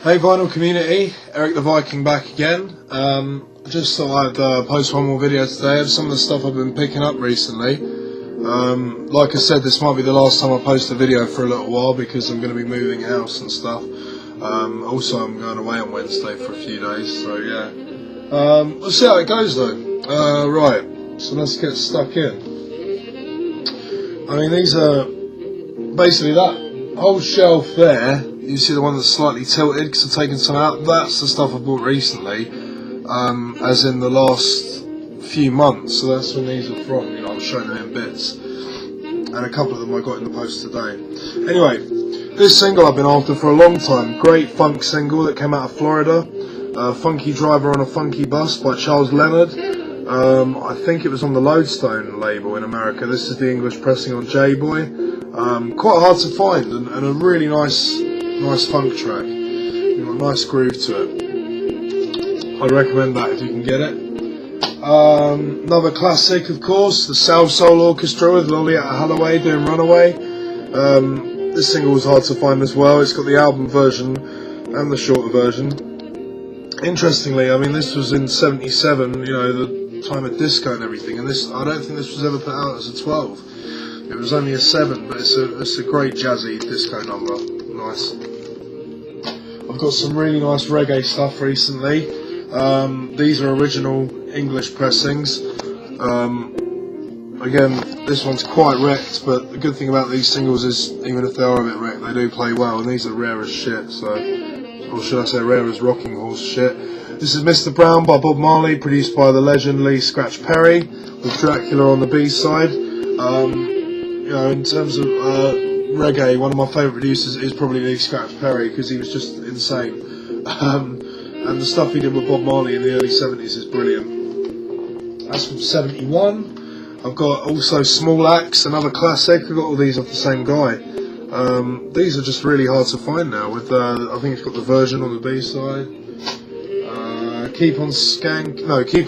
Hey vinyl community, Erik the Viking back again. Just thought I'd post one more video today of some of the stuff I've been picking up recently. Like I said, this might be the last time I post a video for a little while because I'm going to be moving house and stuff. Also I'm going away on Wednesday for a few days, so yeah. We'll see how it goes though. Right, so let's get stuck in. I mean, these are basically that whole shelf there. You see the one that's slightly tilted because I've taken some out. That's the stuff I bought recently, as in the last few months. So that's when these are from. You know, I'm showing them in bits, and a couple of them I got in the post today. Anyway, this single I've been after for a long time. Great funk single that came out of Florida. Funky Driver on a Funky Bus by Charles Leonard. I think it was on the Lodestone label in America. This is the English pressing on J-Boy. Quite hard to find, and a really nice funk track. You know, a nice groove to it. I'd recommend that if you can get it. Another classic, of course, the South Soul Orchestra with Lollietta Holloway doing Runaway. This single was hard to find as well. It's got the album version and the shorter version. Interestingly, I mean, this was in '77, you know, the time of disco and everything, and this, I don't think this was ever put out as a 12. It was only a 7, but it's a great jazzy disco number. Nice. I've got some really nice reggae stuff recently. These are original English pressings. Again, this one's quite wrecked, but the good thing about these singles is, even if they are a bit wrecked, they do play well, and these are rare as shit, so, or should I say rare as rocking horse shit. This is Mr. Brown by Bob Marley, produced by the legend Lee Scratch Perry, with Dracula on the B-side. You know, in terms of reggae, one of my favourite producers is probably Lee Scratch Perry, because he was just insane. And the stuff he did with Bob Marley in the early 70s is brilliant. That's from '71. I've got also Small Axe, another classic. I've got all these off the same guy. These are just really hard to find now. With I think it's got the version on the B-side. Keep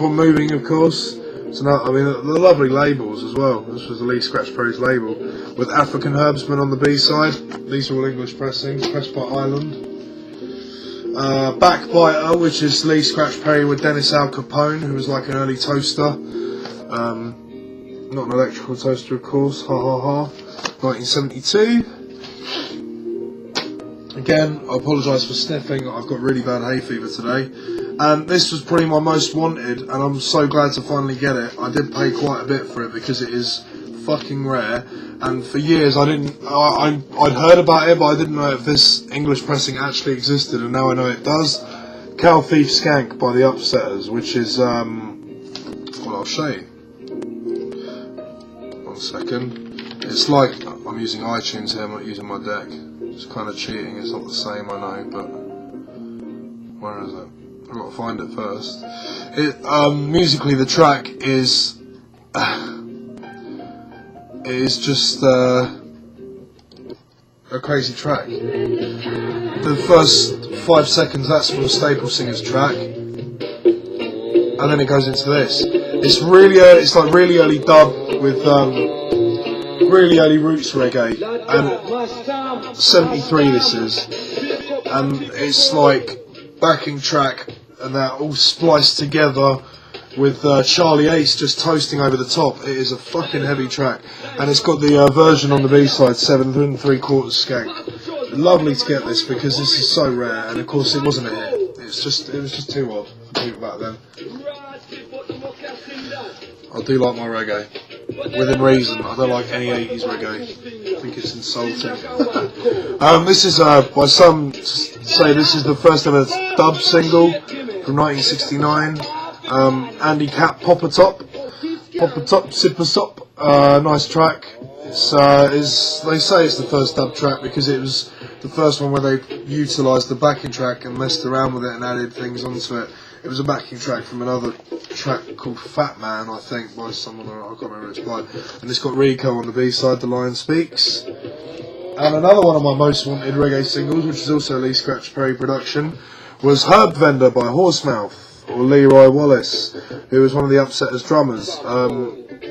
on Moving, of course. So now, I mean, the lovely labels as well. This was the Lee Scratch Perry's label, with African Herbsman on the B-side. These are all English pressings, pressed by Island. Backbiter, which is Lee Scratch Perry with Dennis Al Capone, who was like an early toaster. Not an electrical toaster, of course. Ha ha ha. 1972. Again, I apologise for sniffing. I've got really bad hay fever today. And this was probably my most wanted, and I'm so glad to finally get it. I did pay quite a bit for it because it is fucking rare. And for years I'd heard about it, but I didn't know if this English pressing actually existed, and now I know it does. Calve Skank by the Upsetters, which is well, I'll show you. 1 second. It's like, I'm using iTunes here, I'm not using my deck. It's kind of cheating, it's not the same, I know, but where is it? I've got to find it first. Musically, the track is just a crazy track. The first 5 seconds, that's from the Staple Singers track, and then it goes into this. It's really early, it's like really early dub with really early roots reggae, and 73 this is, and it's like backing track, and they're all spliced together with Charlie Ace just toasting over the top. It is a fucking heavy track, and it's got the version on the B-side, 7 3/4 skank. Lovely to get this because this is so rare, and of course it wasn't a hit. It was just too odd for people back then. I do like my reggae, within reason. I don't like any 80s reggae. I think it's insulting. This is by some say this is the first ever dub single from 1969. Andy Capp, Popper Top, Sipper Sop. Nice track. They say it's the first dub track because it was the first one where they utilised the backing track and messed around with it and added things onto it. It was a backing track from another track called Fat Man, I think, by someone, I can't remember who it's by. And it's got Rico on the B-side, The Lion Speaks. And another one of my most wanted reggae singles, which is also a Lee Scratch Perry production, was Herb Vendor by Horsemouth, or Leroy Wallace, who was one of the Upsetters drummers.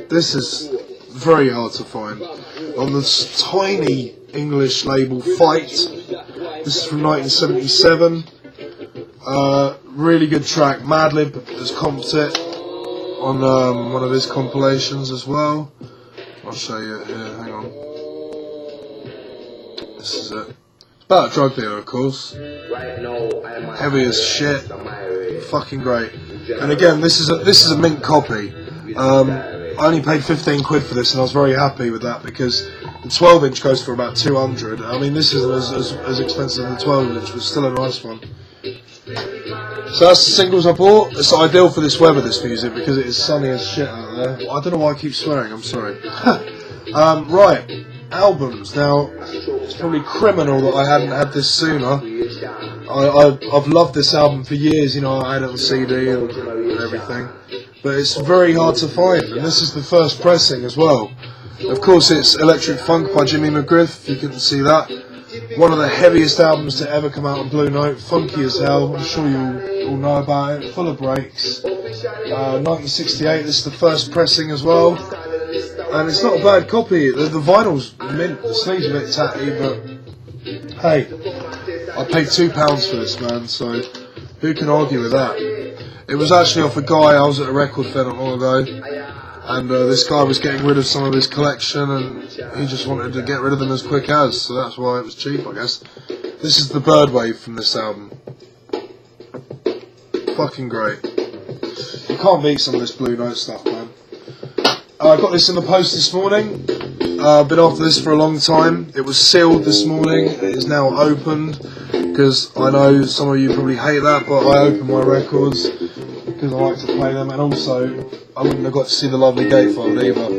This is very hard to find. On this tiny English label Fight, This is from 1977. Really good track. Madlib has comped it on one of his compilations as well. I'll show you it here, hang on. This is it. It's about a drug dealer, of course. Heavy as shit. Fucking great. And again, this is a mint copy. I only paid 15 quid for this, and I was very happy with that because the 12-inch goes for about 200. I mean, this isn't as expensive as the 12-inch, but still a nice one. So that's the singles I bought. It's ideal for this weather, this music, because it is sunny as shit out there. I don't know why I keep swearing, I'm sorry. Right, albums. Now, it's probably criminal that I hadn't had this sooner. I've loved this album for years, you know, I had it on CD and everything. But it's very hard to find, and this is the first pressing as well. Of course, it's Electric Funk by Jimmy McGriff, you can see that. One of the heaviest albums to ever come out on Blue Note, funky as hell, I'm sure you all know about it, full of breaks. 1968, this is the first pressing as well, and it's not a bad copy. The vinyl's mint, the sleeve's a bit tatty, but hey, I paid £2 for this, man, so who can argue with that? It was actually off a guy, I was at a record fair not long ago, and this guy was getting rid of some of his collection, and he just wanted to get rid of them as quick as, so that's why it was cheap, I guess. This is the Birdwave from this album. Fucking great. You can't beat some of this Blue Note stuff, man. I got this in the post this morning. I've been after this for a long time. It was sealed this morning. It is now opened, because I know some of you probably hate that, but I open my records because I like to play them, and also I wouldn't have got to see the lovely gatefold either.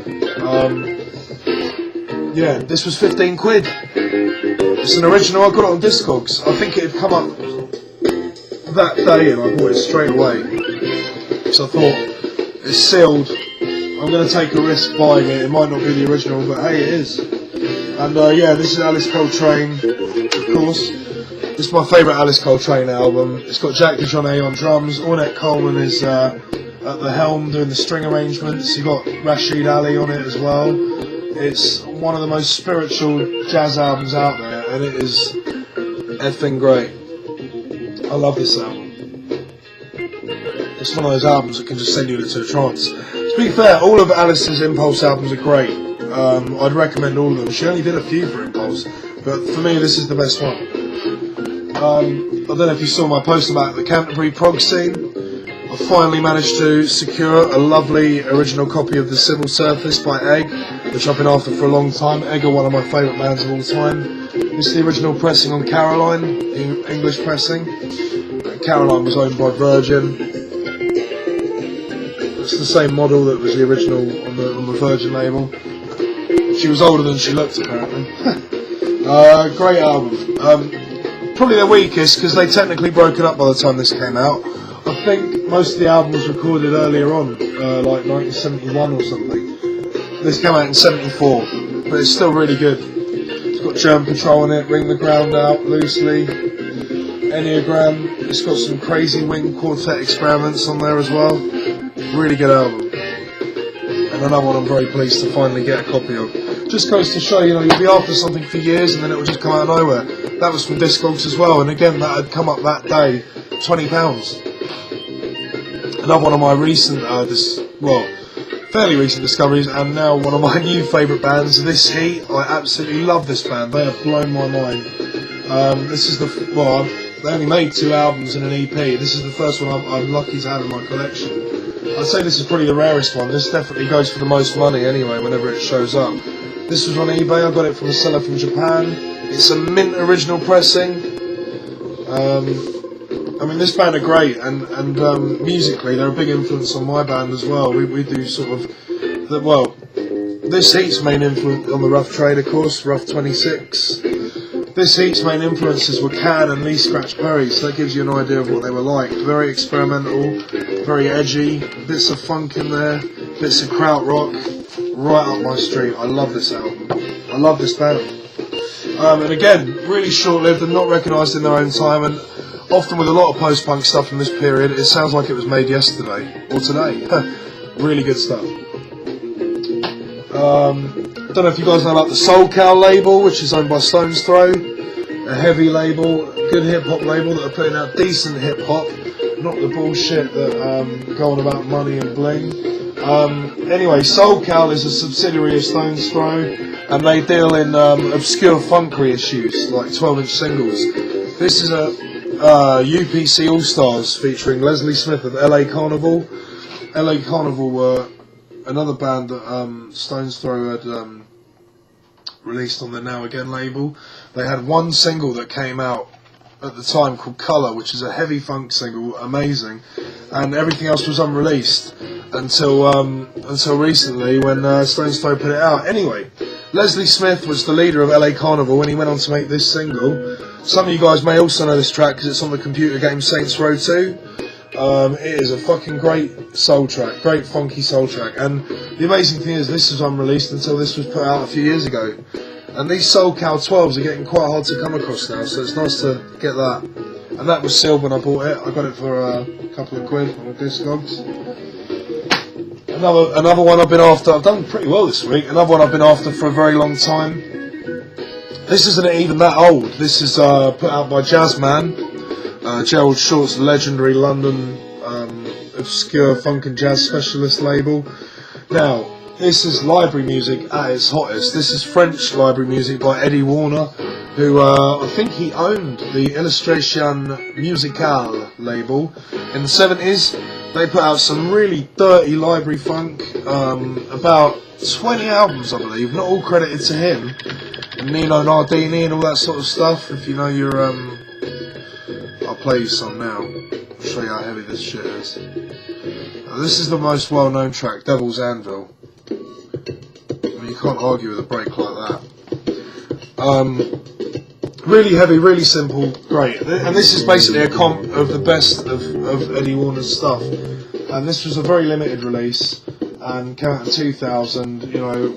Yeah, this was 15 quid. It's an original. I got it on Discogs. I think it had come up that day, and I bought it straight away. So I thought, it's sealed. I'm going to take a risk buying it. It might not be the original, but hey, it is. And yeah, this is Alice Coltrane, of course. This is my favourite Alice Coltrane album. It's got Jack DeJohnette on drums. Ornette Coleman is at the helm doing the string arrangements. You've got Rashid Ali on it as well. It's one of the most spiritual jazz albums out there, and it is effing great. I love this album. It's one of those albums that can just send you into a trance. To be fair, all of Alice's Impulse albums are great. I'd recommend all of them. She only did a few for Impulse, but for me this is the best one. I don't know if you saw my post about the Canterbury prog scene. I finally managed to secure a lovely original copy of The Civil Surface by Egg, which I've been after for a long time. Egg are one of my favourite bands of all time. This is the original pressing on Caroline, the English pressing. Caroline was owned by Virgin. It's the same model that was the original on the Virgin label. She was older than she looked, apparently. Great album. Probably their weakest, because they technically broke it up by the time this came out. I think most of the album was recorded earlier on, like 1971 or something. This came out in 74, but it's still really good. It's got Germ Patrol in it, Ring the Ground Out loosely, Enneagram. It's got some crazy wing quartet experiments on there as well. Really good album. And another one I'm very pleased to finally get a copy of. Just goes to show, you know, you'll be after something for years and then it will just come out of nowhere. That was from Discogs as well, and again, that had come up that day, £20. Another one of my recent, fairly recent discoveries, and now one of my new favourite bands, This Heat. I absolutely love this band. They have blown my mind. This is they only made 2 albums and an EP. This is the first one I'm lucky to have in my collection. I'd say this is probably the rarest one. This definitely goes for the most money anyway, whenever it shows up. This was on eBay. I got it from a seller from Japan. It's a mint original pressing. I mean, this band are great, and musically they're a big influence on my band as well. We do sort of This Heat's main influence on the Rough Trade, of course, Rough 26. This Heat's main influences were Cad and Lee Scratch Perry, so that gives you an idea of what they were like. Very experimental, very edgy, bits of funk in there, bits of krautrock, right up my street. I love this album. I love this band. And again, really short-lived and not recognised in their own time, and often with a lot of post-punk stuff from this period, it sounds like it was made yesterday, or today. Really good stuff. Don't know if you guys know about the Soul Cow label, which is owned by Stone's Throw. a heavy label, good hip-hop label that are putting out decent hip-hop, not the bullshit that go on about money and bling. Anyway, SoulCal is a subsidiary of Stones Throw, and they deal in obscure funk reissues, like 12-inch singles. This is a UPC All-Stars featuring Leslie Smith of LA Carnival. LA Carnival were another band that Stones Throw had released on the Now Again label. They had one single that came out at the time called Colour, which is a heavy funk single, amazing, and everything else was unreleased until recently when Stones Throw put it out. Anyway, Leslie Smith was the leader of LA Carnival when he went on to make this single. Some of you guys may also know this track because it's on the computer game Saints Row 2. It is a fucking great soul track, great funky soul track, and the amazing thing is this was unreleased until this was put out a few years ago. And these SoulCal 12s are getting quite hard to come across now, so it's nice to get that. And that was sealed when I bought it. I got it for a couple of quid on the Discogs. Another one I've been after. I've done pretty well this week. Another one I've been after for a very long time. This isn't even that old. This is put out by Jazzman, Gerald Short's legendary London obscure funk and jazz specialist label. Now, this is library music at its hottest. This is French library music by Eddie Warner, who I think he owned the Illustration Musicale label. In the 70s, they put out some really dirty library funk, about 20 albums I believe, not all credited to him, and Nino Nardini and all that sort of stuff. If you know your, I'll play you some now, I'll show you how heavy this shit is. This is the most well-known track, Devil's Anvil. I mean, you can't argue with a break like that. Really heavy, really simple, great. And this is basically a comp of the best of Eddie Warner's stuff. And this was a very limited release and came out in 2000. You know,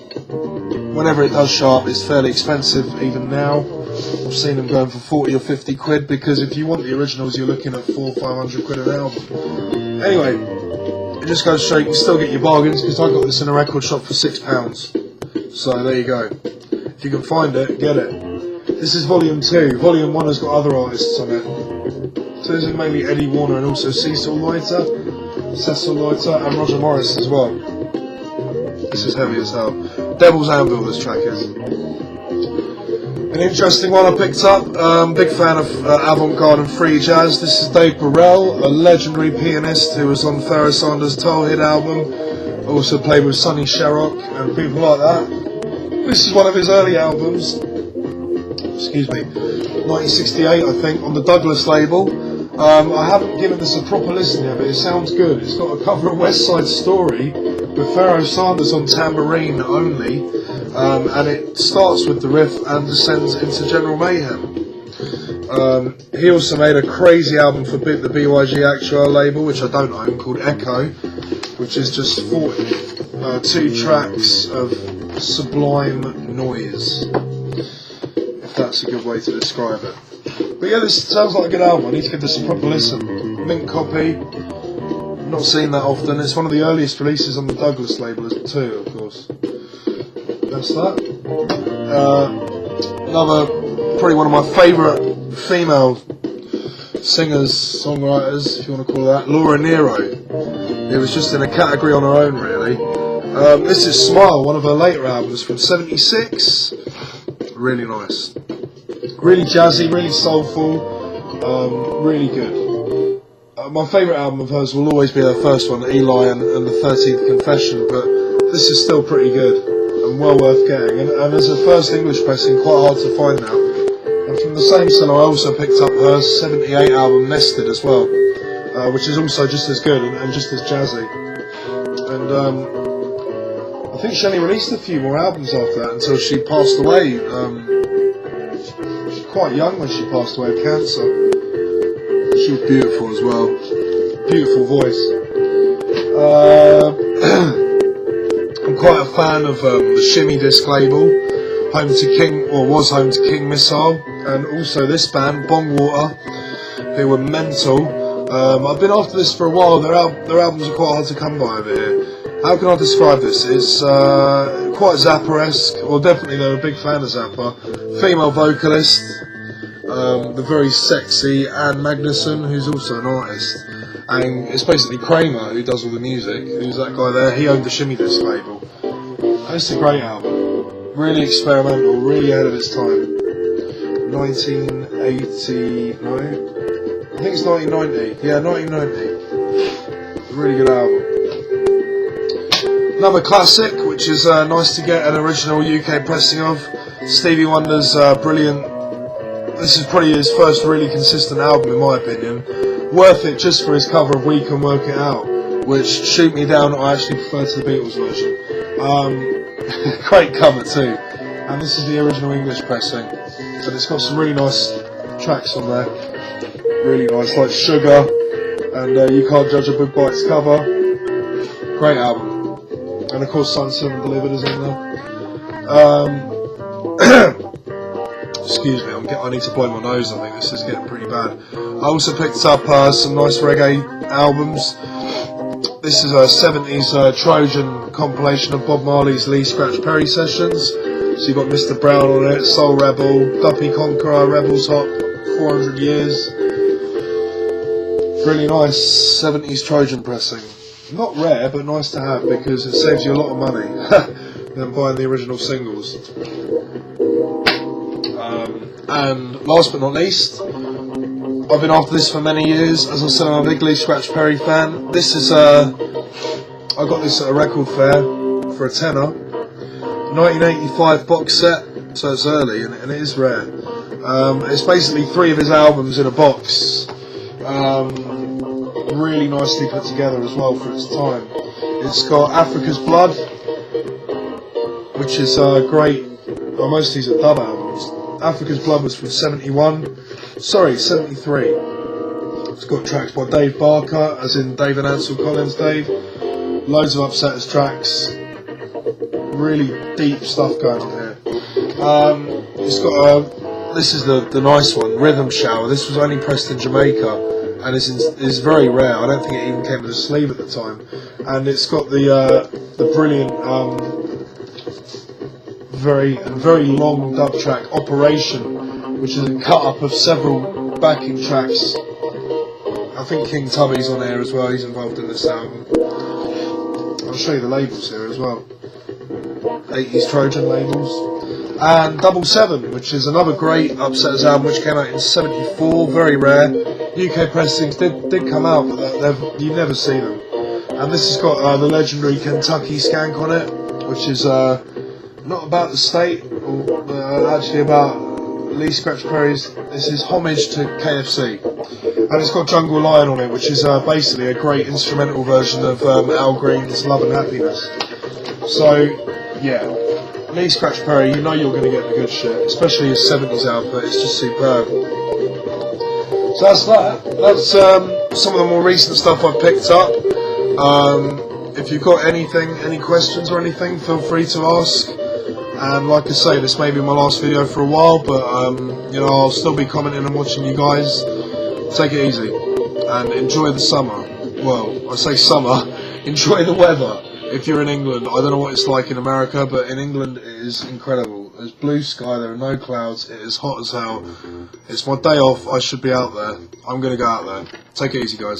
whenever it does show up, it's fairly expensive even now. I've seen them going for 40 or 50 quid because if you want the originals, you're looking at 400 or 500 quid an album. Anyway, it just goes to show you can still get your bargains because I got this in a record shop for £6. So there you go. If you can find it, get it. This is Volume 2. Volume 1 has got other artists on it. So this is mainly Eddie Warner and also Cecil Loiter, and Roger Morris as well. This is heavy as hell. Devil's Anvil, this track is. An interesting one I picked up. Big fan of avant-garde and free jazz. This is Dave Burrell, a legendary pianist who was on Pharoah Sanders' Towhead album. Also played with Sonny Sharrock and people like that. This is one of his early albums. Excuse me, 1968 I think, on the Douglas label. I haven't given this a proper listen yet, but it sounds good. It's got a cover of West Side Story with Pharoah Sanders on tambourine only, and it starts with the riff and descends into General Mayhem. He also made a crazy album for the BYG Actual label, which I don't own, called Echo, which is just 2 tracks of sublime noise. That's a good way to describe it. But yeah, this sounds like a good album. I need to give this a proper listen. Mint copy. Not seen that often. It's one of the earliest releases on the Douglas label too, of course. That's that. Another, probably one of my favourite female singers, songwriters, if you want to call that, Laura Nero. It was just in a category on her own, really. This is Smile, one of her later albums from '76. Really nice. Really jazzy, really soulful, really good. My favourite album of hers will always be her first one, Eli and the 13th Confession, but this is still pretty good and well worth getting. And as a first English pressing, quite hard to find now. And from the same seller, I also picked up her '78 album, Nested, as well, which is also just as good and just as jazzy. And I think she only released a few more albums after that until she passed away. She was quite young when she passed away of cancer. She was beautiful as well. Beautiful voice. I'm quite a fan of the Shimmy Disc label, home to King, or was home to King Missile, and also this band, Bongwater, who were mental. I've been after this for a while. Their albums are quite hard to come by over here. How can I describe this? It's quite Zappa-esque, or definitely they're a big fan of Zappa. Female vocalist, the very sexy Anne Magnuson, who's also an artist. And it's basically Kramer who does all the music. Who's that guy there? He owned the Shimmy Disc label. And it's a great album. Really experimental, really ahead of its time. 1980, no? I think it's 1990. Yeah, 1990. Really good album. Another classic, which is nice to get an original UK pressing of. Stevie Wonder's brilliant. This is probably his first really consistent album, in my opinion. Worth it just for his cover of We Can Work It Out, which, shoot me down, I actually prefer to the Beatles version. Great cover too. And this is the original English pressing. And it's got some really nice tracks on there. Really nice, like Sugar and You Can't Judge a Book by Its Cover. Great album. And of course Sunset and Delivered is in there. Excuse me, I need to blow my nose. I think this is getting pretty bad. I also picked up some nice reggae albums. This is a 70s Trojan compilation of Bob Marley's Lee Scratch Perry sessions. So you've got Mr. Brown on it, Soul Rebel, Duppy Conqueror, Rebels Hop, 400 Years. Really nice 70s Trojan pressing. Not rare, but nice to have because it saves you a lot of money than buying the original singles. And last but not least, I've been after this for many years. As I said, I'm a big Lee Scratch Perry fan. This is I got this at a record fair for a tenner. 1985 box set, so it's early and it is rare. It's basically 3 of his albums in a box. Really nicely put together as well for its time. It's got Africa's Blood, which is great. Well, most of these are dub albums. Africa's Blood was from 73. It's got tracks by Dave Barker, as in Dave and Ansel Collins Dave. Loads of Upsetters tracks. Really deep stuff going on here. It's got this is the nice one, Rhythm Shower. This was only Preston Jamaica, and is very rare. I don't think it even came with a sleeve at the time. And it's got the brilliant, very long dub track Operation, which is a cut up of several backing tracks. I think King Tubby's on here as well. He's involved in this album. I'll show you the labels here as well. 80s Trojan labels. And Double Seven, which is another great Upsetters album, which came out in 74, very rare. UK pressings did come out, but you never see them. And this has got the legendary Kentucky Skank on it, which is not about the state, actually about Lee Scratch Perry's. This is homage to KFC. And it's got Jungle Lion on it, which is basically a great instrumental version of Al Green's Love and Happiness. So, yeah, Lee Scratch Perry, you know you're going to get the good shit, especially his 70s output. It's just superb. So that's that. That's some of the more recent stuff I've picked up. If you've got any questions or anything, feel free to ask. And like I say, this may be my last video for a while, but you know, I'll still be commenting and watching you guys. Take it easy and enjoy the summer. Well, I say summer, enjoy the weather. If you're in England, I don't know what it's like in America, but in England it is incredible. There's blue sky, there are no clouds, it is hot as hell. It's my day off, I should be out there. I'm going to go out there. Take it easy, guys.